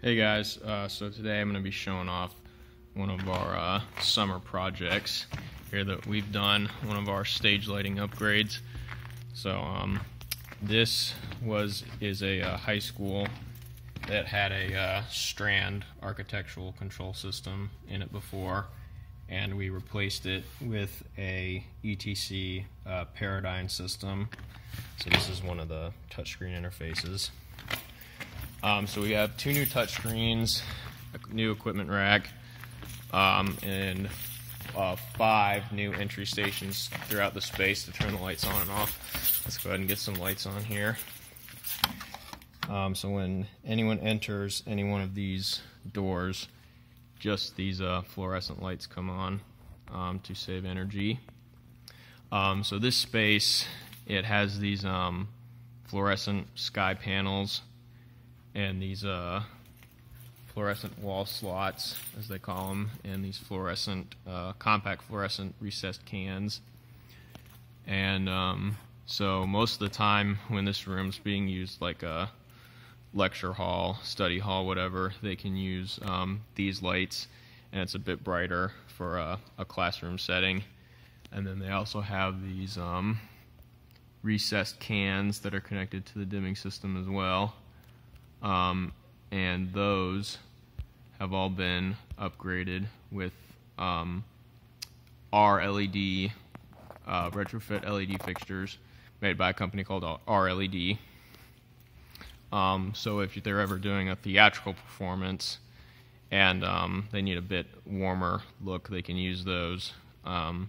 Hey guys, so today I'm going to be showing off one of our summer projects here that we've done, one of our stage lighting upgrades. So this is a high school that had a Strand architectural control system in it before, and we replaced it with a ETC Paradigm system. So this is one of the touchscreen interfaces. So we have two new touchscreens, a new equipment rack, and 5 new entry stations throughout the space to turn the lights on and off. Let's go ahead and get some lights on here. So when anyone enters any one of these doors, just these fluorescent lights come on to save energy. So this space, it has these fluorescent sky panels and these fluorescent wall slots, as they call them, and these fluorescent, compact fluorescent recessed cans. And so most of the time when this room's being used like a lecture hall, study hall, whatever, they can use these lights, and it's a bit brighter for a classroom setting. And then they also have these recessed cans that are connected to the dimming system as well. And those have all been upgraded with our LED, retrofit LED fixtures made by a company called RLED. So if they're ever doing a theatrical performance and they need a bit warmer look, they can use those, have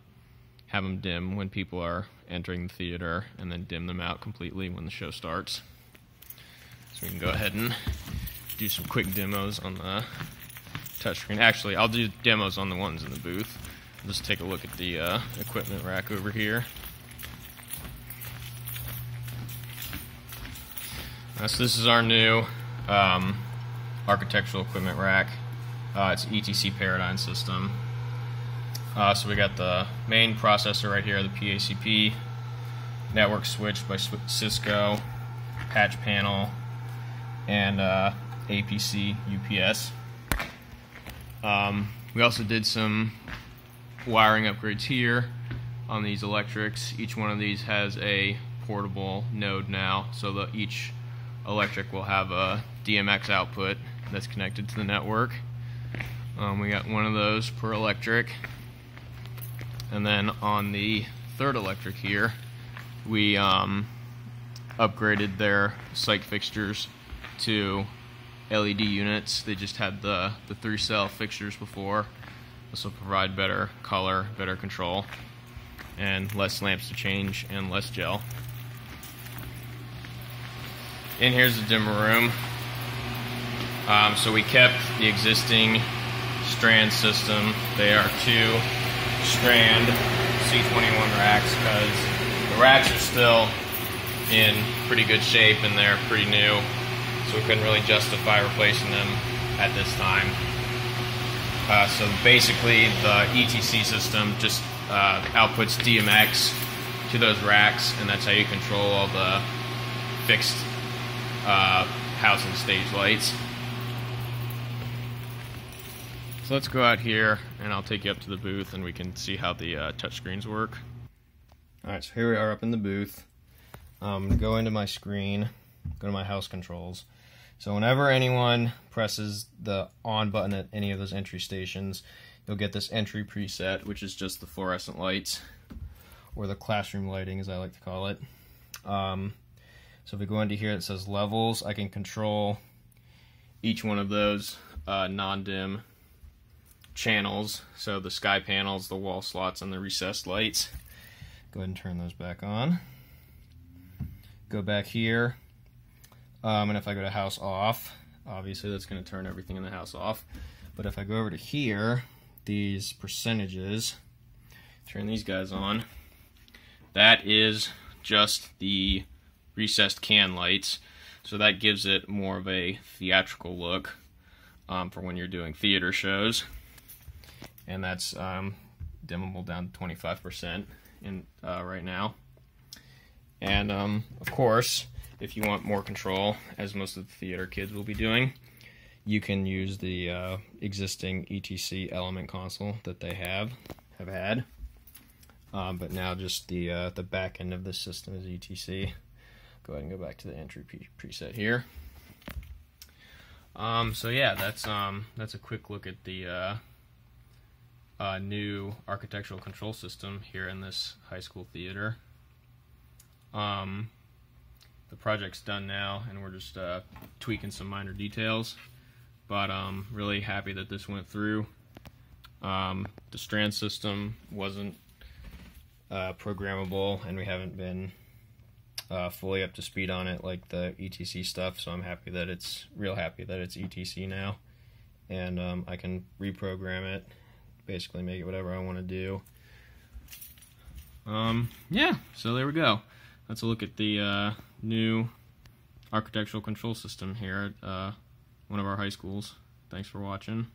them dim when people are entering the theater, and then dim them out completely when the show starts. So we can go ahead and do some quick demos on the touchscreen. Actually, I'll do demos on the ones in the booth. I'll just take a look at the equipment rack over here. So this is our new architectural equipment rack. It's an ETC Paradigm system. So we got the main processor right here, the PACP, network switch by Cisco, patch panel, and APC UPS. We also did some wiring upgrades here on these electrics. Each one of these has a portable node now, so each electric will have a DMX output that's connected to the network. We got one of those per electric. And then on the third electric here, we upgraded their sight fixtures to LED units. They just had the 3-cell fixtures before. This will provide better color, better control, and less lamps to change and less gel. And here's the dimmer room. So we kept the existing Strand system. They are 2 Strand C21 racks because the racks are still in pretty good shape and they're pretty new, so we couldn't really justify replacing them at this time. So basically the ETC system just outputs DMX to those racks, and that's how you control all the fixed house and stage lights. So let's go out here and I'll take you up to the booth and we can see how the touchscreens work. Alright, so here we are up in the booth. I'm going to go into my screen, go to my house controls. So whenever anyone presses the on button at any of those entry stations, you'll get this entry preset, which is just the fluorescent lights, or the classroom lighting as I like to call it. So if we go into here, it says levels. I can control each one of those non-dim channels. So the sky panels, the wall slots, and the recessed lights. Go ahead and turn those back on. Go back here, and if I go to house off, obviously that's going to turn everything in the house off. But if I go over to here, these percentages, turn these guys on, that is just the recessed can lights, so that gives it more of a theatrical look for when you're doing theater shows. And that's dimmable down to 25% right now. And of course, if you want more control, as most of the theater kids will be doing, you can use the existing ETC element console that they have had, but now just the back end of the system is ETC. Go ahead and go back to the entry preset here. So yeah, that's a quick look at the new architectural control system here in this high school theater. The project's done now, and we're just tweaking some minor details, but really happy that this went through. The strand system wasn't programmable, and we haven't been fully up to speed on it like the ETC stuff, so I'm real happy that it's ETC now, and I can reprogram it, basically make it whatever I want to do. Yeah, so there we go. Let's look at the new architectural control system here at one of our high schools. Thanks for watching.